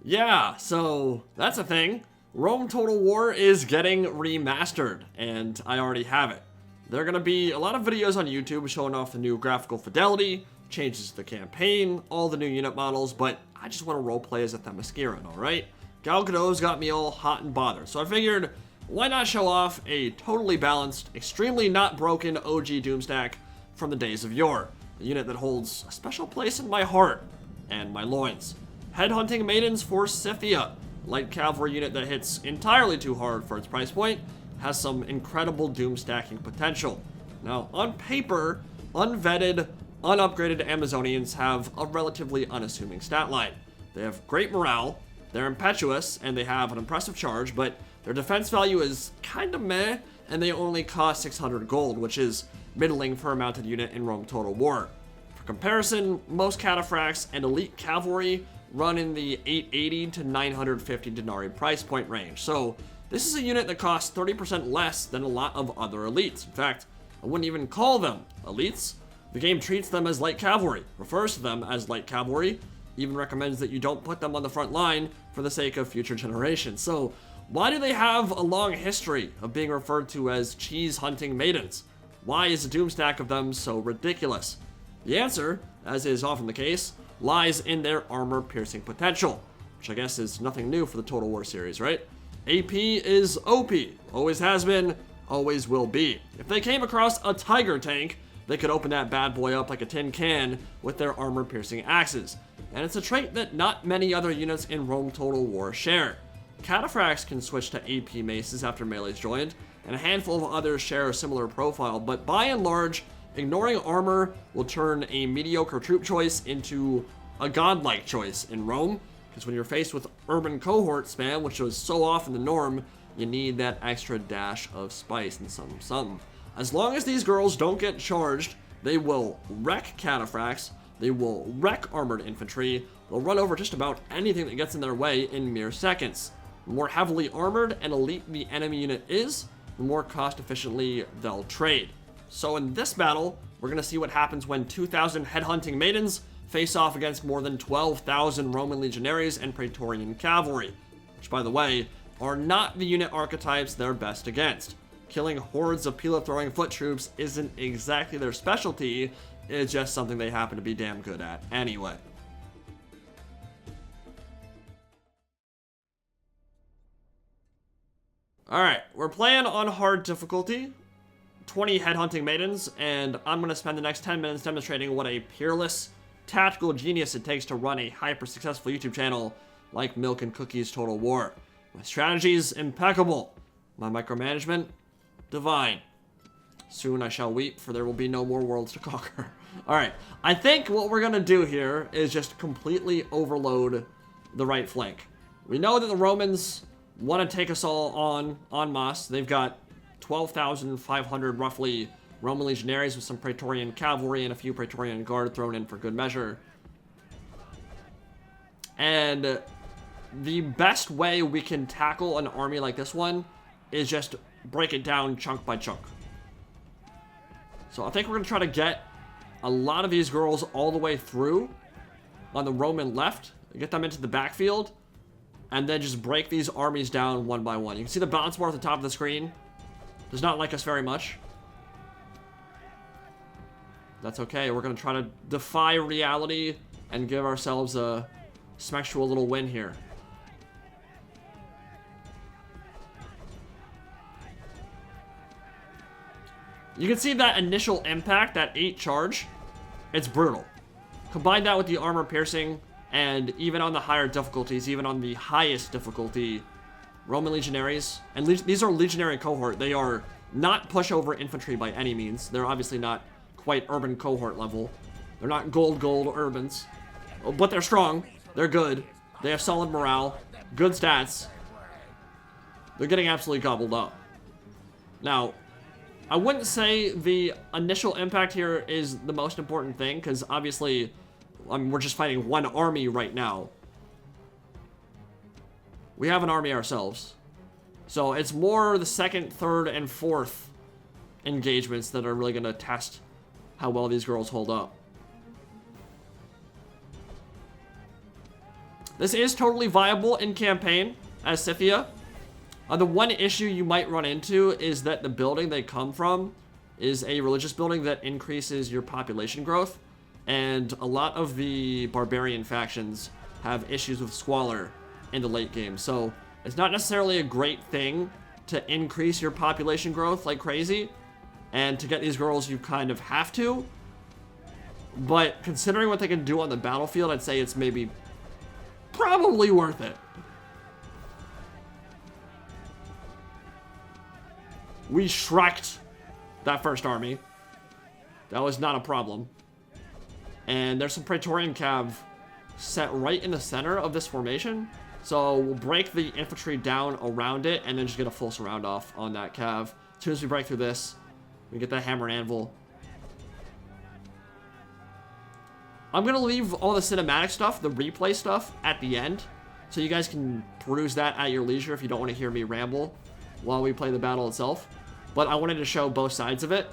Yeah, so that's a thing. Rome Total War is getting remastered, and I already have it. There are going to be a lot of videos on YouTube showing off the new graphical fidelity, changes to the campaign, all the new unit models, but I just want to roleplay as a Themysciran, alright? Gal Gadot's got me all hot and bothered, so I figured, why not show off a totally balanced, extremely not broken OG Doomstack from the days of yore, a unit that holds a special place in my heart and my loins. Headhunting Maidens for Scythia, light cavalry unit that hits entirely too hard for its price point, has some incredible doom stacking potential. Now, on paper, unvetted, unupgraded Amazonians have a relatively unassuming stat line. They have great morale, they're impetuous, and they have an impressive charge, but their defense value is kinda meh, and they only cost 600 gold, which is middling for a mounted unit in Rome Total War. For comparison, most cataphracts and elite cavalry run in the 880 to 950 denarii price point range, so this is a unit that costs 30% less than a lot of other elites. In fact, I wouldn't even call them elites. The game treats them as light cavalry, refers to them as light cavalry, even recommends that you don't put them on the front line for the sake of future generations. So why do they have a long history of being referred to as cheese hunting maidens? Why is a Doomstack of them so ridiculous? The answer, as is often the case, lies in their armor-piercing potential, which I guess is nothing new for the Total War series, right? AP is OP, always has been, always will be. If they came across a tiger tank, they could open that bad boy up like a tin can with their armor-piercing axes. And it's a trait that not many other units in Rome Total War share. Cataphracts can switch to AP maces after melee's joined, and a handful of others share a similar profile, but by and large, ignoring armor will turn a mediocre troop choice into a godlike choice in Rome, because when you're faced with urban cohort spam, which is so often the norm, you need that extra dash of spice and something. As long as these girls don't get charged, they will wreck cataphracts, they will wreck armored infantry, they'll run over just about anything that gets in their way in mere seconds. The more heavily armored and elite the enemy unit is, the more cost efficiently they'll trade. So in this battle, we're going to see what happens when 2,000 headhunting maidens face off against more than 12,000 Roman legionaries and Praetorian cavalry, which, by the way, are not the unit archetypes they're best against. Killing hordes of pillar-throwing foot troops isn't exactly their specialty, it's just something they happen to be damn good at anyway. Alright, we're playing on hard difficulty. 20 headhunting maidens, and I'm going to spend the next 10 minutes demonstrating what a peerless, tactical genius it takes to run a hyper-successful YouTube channel like Milk and Cookies Total War. My strategy's impeccable. My micromanagement, divine. Soon I shall weep, for there will be no more worlds to conquer. Alright, I think what we're going to do here is just completely overload the right flank. We know that the Romans want to take us all en masse. They've got 12,500 roughly Roman legionaries with some Praetorian cavalry and a few Praetorian guard thrown in for good measure. And the best way we can tackle an army like this one is just break it down chunk by chunk. So I think we're going to try to get a lot of these girls all the way through on the Roman left, get them into the backfield, and then just break these armies down one by one. You can see the balance bar at the top of the screen does not like us very much. That's okay. We're going to try to defy reality and give ourselves a smexual little win here. You can see that initial impact, that 8 charge, it's brutal. Combine that with the armor piercing, and even on the higher difficulties, even on the highest difficulty, Roman legionaries, and these are legionary cohort, they are not pushover infantry by any means. They're obviously not quite urban cohort level. They're not gold urbans, but they're strong, they're good, they have solid morale, good stats. They're getting absolutely gobbled up. Now, I wouldn't say the initial impact here is the most important thing, because obviously, we're just fighting one army right now. We have an army ourselves. So it's more the second, third, and fourth engagements that are really going to test how well these girls hold up. This is totally viable in campaign as Scythia. The one issue you might run into is that the building they come from is a religious building that increases your population growth. And a lot of the barbarian factions have issues with squalor in the late game. So it's not necessarily a great thing to increase your population growth like crazy. And to get these girls, you kind of have to. But considering what they can do on the battlefield, I'd say it's maybe probably worth it. We shreked that first army. That was not a problem. And there's some Praetorian Cav set right in the center of this formation. So we'll break the infantry down around it and then just get a full surround off on that Cav. As soon as we break through this, we get that hammer and anvil. I'm going to leave all the cinematic stuff, the replay stuff, at the end. So you guys can peruse that at your leisure if you don't want to hear me ramble while we play the battle itself. But I wanted to show both sides of it.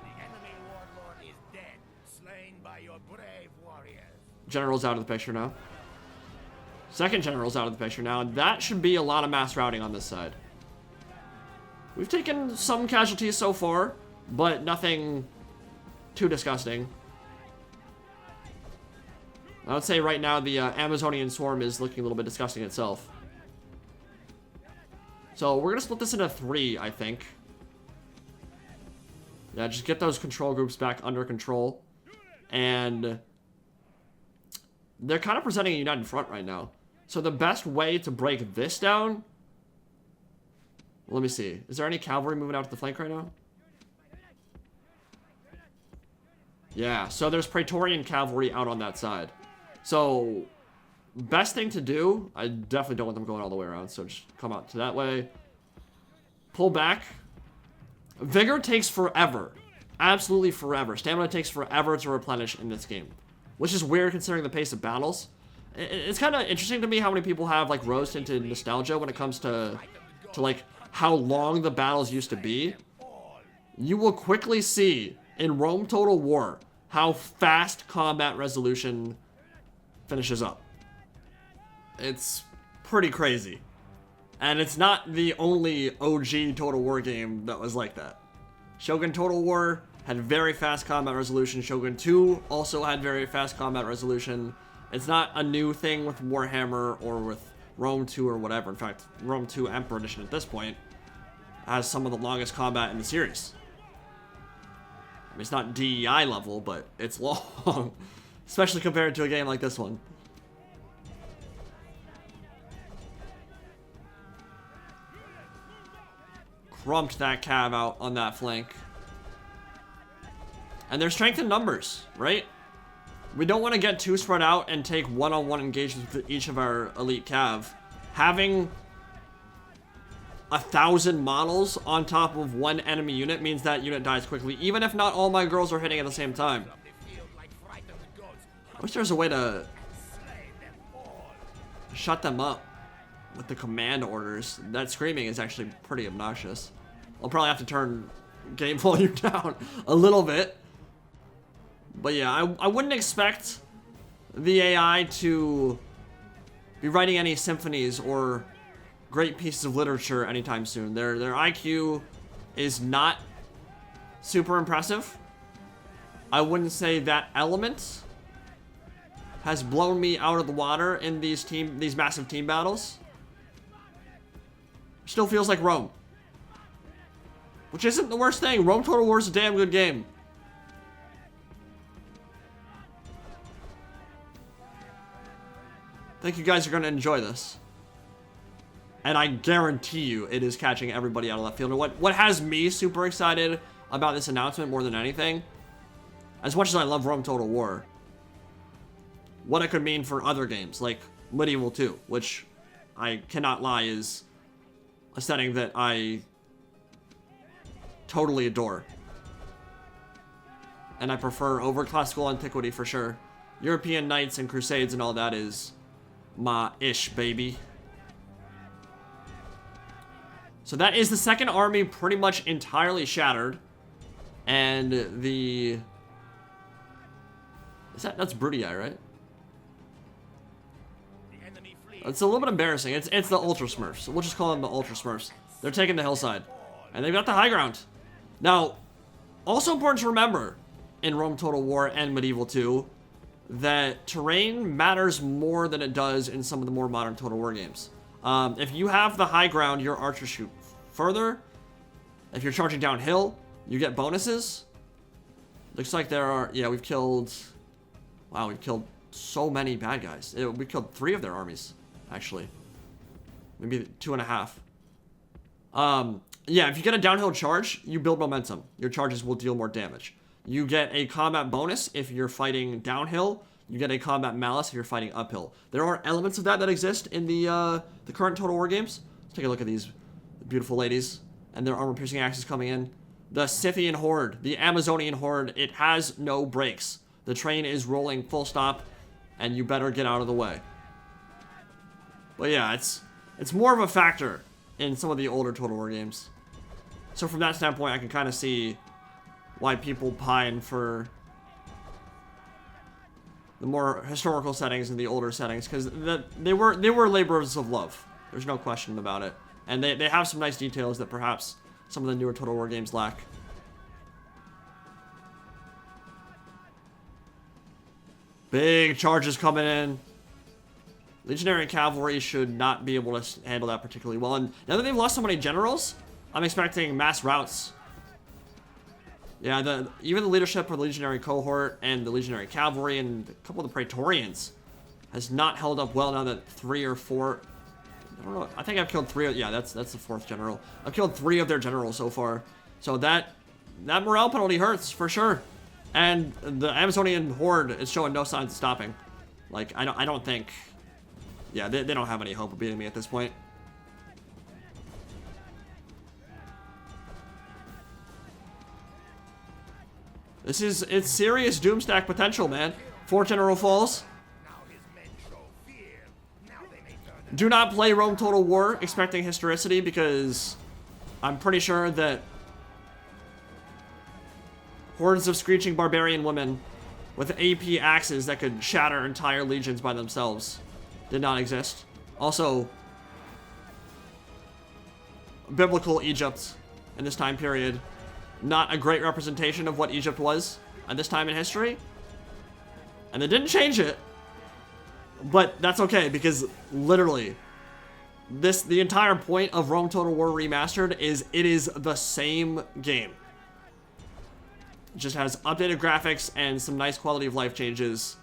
The enemy warlord is dead, slain by your brave warriors. General's out of the picture now. Second general's out of the picture now. That should be a lot of mass routing on this side. We've taken some casualties so far, but nothing too disgusting. I would say right now the Amazonian swarm is looking a little bit disgusting itself. So we're going to split this into 3, I think. Yeah, just get those control groups back under control. And they're kind of presenting a united front right now. So the best way to break this down... Let me see. Is there any cavalry moving out to the flank right now? Yeah, so there's Praetorian cavalry out on that side. So, best thing to do, I definitely don't want them going all the way around, so just come out to that way. Pull back. Vigor takes forever. Absolutely forever. Stamina takes forever to replenish in this game. Which is weird considering the pace of battles. It's kind of interesting to me how many people have, like, rose into nostalgia when it comes to like, how long the battles used to be. You will quickly see in Rome Total War how fast combat resolution finishes up. It's pretty crazy. And it's not the only OG Total War game that was like that. Shogun Total War had very fast combat resolution. Shogun 2 also had very fast combat resolution. It's not a new thing with Warhammer or with Rome 2 or whatever. In fact, Rome 2 Emperor Edition at this point has some of the longest combat in the series. I mean, it's not DEI level, but it's long. Especially compared to a game like this one. Crumped that cav out on that flank. And they're strength in numbers, right? We don't want to get too spread out and take one-on-one engagements with each of our elite cav. Having 1,000 models on top of one enemy unit means that unit dies quickly, even if not all my girls are hitting at the same time. I wish there was a way to shut them up with the command orders. That screaming is actually pretty obnoxious. I'll probably have to turn game volume down a little bit. But yeah, I wouldn't expect the AI to be writing any symphonies or great pieces of literature anytime soon. Their IQ is not super impressive. I wouldn't say that element has blown me out of the water in these massive team battles. Still feels like Rome. Which isn't the worst thing. Rome Total War is a damn good game. I think you guys are going to enjoy this. And I guarantee you it is catching everybody out of left field. And what has me super excited about this announcement more than anything, as much as I love Rome Total War, what it could mean for other games like Medieval 2, which I cannot lie is a setting that I totally adore. And I prefer over classical antiquity for sure. European Knights and Crusades and all that is my ish, baby. So that is the second army pretty much entirely shattered. And the... that's Brudii, right? Enemy fleet. It's a little bit embarrassing. It's the Ultra Smurfs. We'll just call them the Ultra Smurfs. They're taking the hillside. And they've got the high ground. Now, also important to remember in Rome Total War and Medieval 2 that terrain matters more than it does in some of the more modern Total War games. If you have the high ground, your archers shoot further. If you're charging downhill, you get bonuses. Looks like there are... Yeah, we've killed... Wow, we've killed so many bad guys. We killed 3 of their armies, actually. Maybe 2.5. Yeah, if you get a downhill charge, you build momentum. Your charges will deal more damage. You get a combat bonus if you're fighting downhill. You get a combat malice if you're fighting uphill. There are elements of that exist in the current Total War games. Let's take a look at these beautiful ladies and their armor-piercing axes coming in. The Scythian Horde, the Amazonian Horde, it has no brakes. The train is rolling full stop, and you better get out of the way. But yeah, it's more of a factor in some of the older Total War games. So from that standpoint, I can kind of see why people pine for the more historical settings and the older settings, because they were labors of love. There's no question about it. And they have some nice details that perhaps some of the newer Total War games lack. Big charges coming in. Legionary cavalry should not be able to handle that particularly well. And now that they've lost so many generals, I'm expecting mass routes. Yeah, even the leadership of the Legionary cohort and the Legionary cavalry and a couple of the Praetorians has not held up well now that 3 or 4... I don't know. I think I've killed 3 of... Yeah, that's the 4th general. I've killed 3 of their generals so far. So that morale penalty hurts, for sure. And the Amazonian Horde is showing no signs of stopping. Like, I don't think... Yeah, they don't have any hope of beating me at this point. It's serious Doomstack potential, man. 4 general falls. Now his men show fear. Now they may turn Do not play Rome Total War expecting historicity, because I'm pretty sure that hordes of screeching barbarian women with AP axes that could shatter entire legions by themselves did not exist. Also, biblical Egypt in this time period, not a great representation of what Egypt was at this time in history. And they didn't change it, but that's okay, because literally the entire point of Rome Total War Remastered is it is the same game. It just has updated graphics and some nice quality of life changes,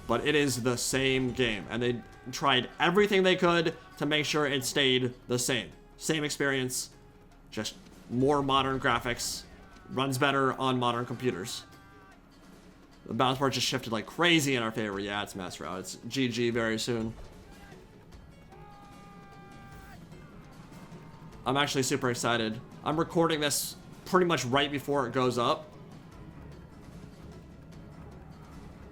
but it is the same game, and they tried everything they could to make sure it stayed the same. Same experience, just more modern graphics, runs better on modern computers. The balance bar just shifted like crazy in our favor. Yeah, it's mass route. It's GG very soon. I'm actually super excited. I'm recording this pretty much right before it goes up.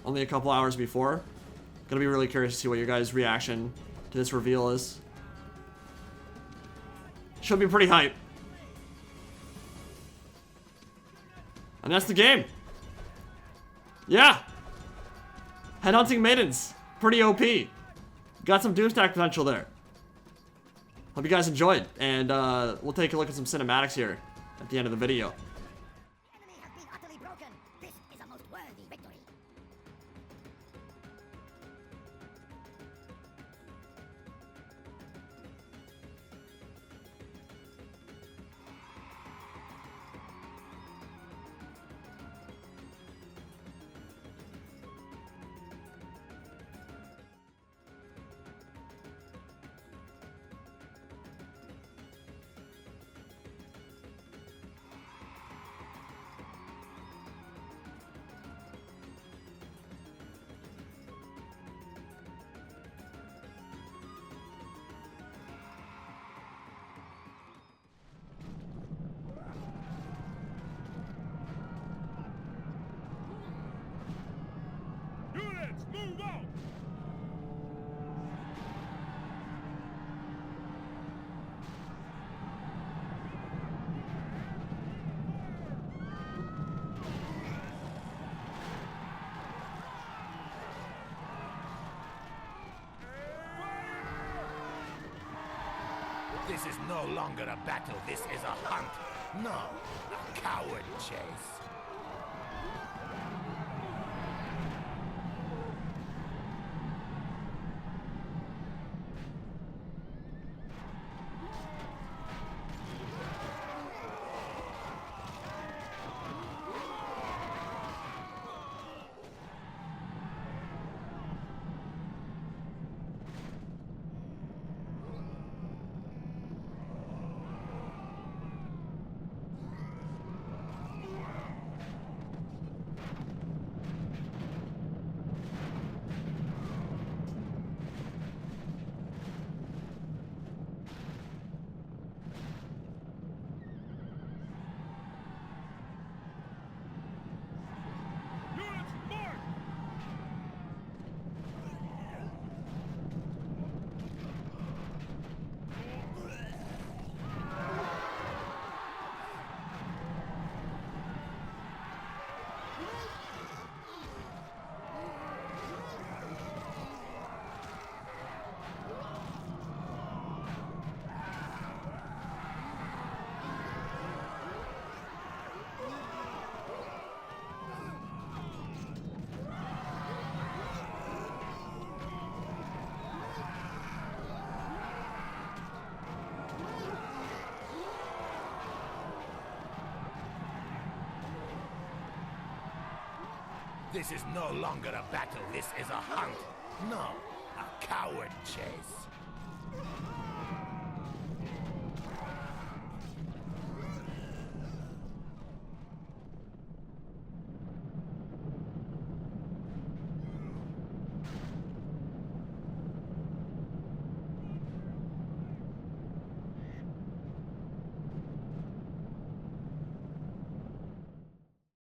Only a couple hours before. Gonna be really curious to see what your guys' reaction to this reveal is. Should be pretty hype. And that's the game. Yeah. Headhunting Maidens. Pretty OP. Got some Doomstack potential there. Hope you guys enjoyed. And we'll take a look at some cinematics here at the end of the video. Enemy has been utterly broken. This is a most worthy victory. Units, move out! This is no longer a battle, this is a hunt. No, a coward chase. This is no longer a battle, this is a hunt. No, a coward chase.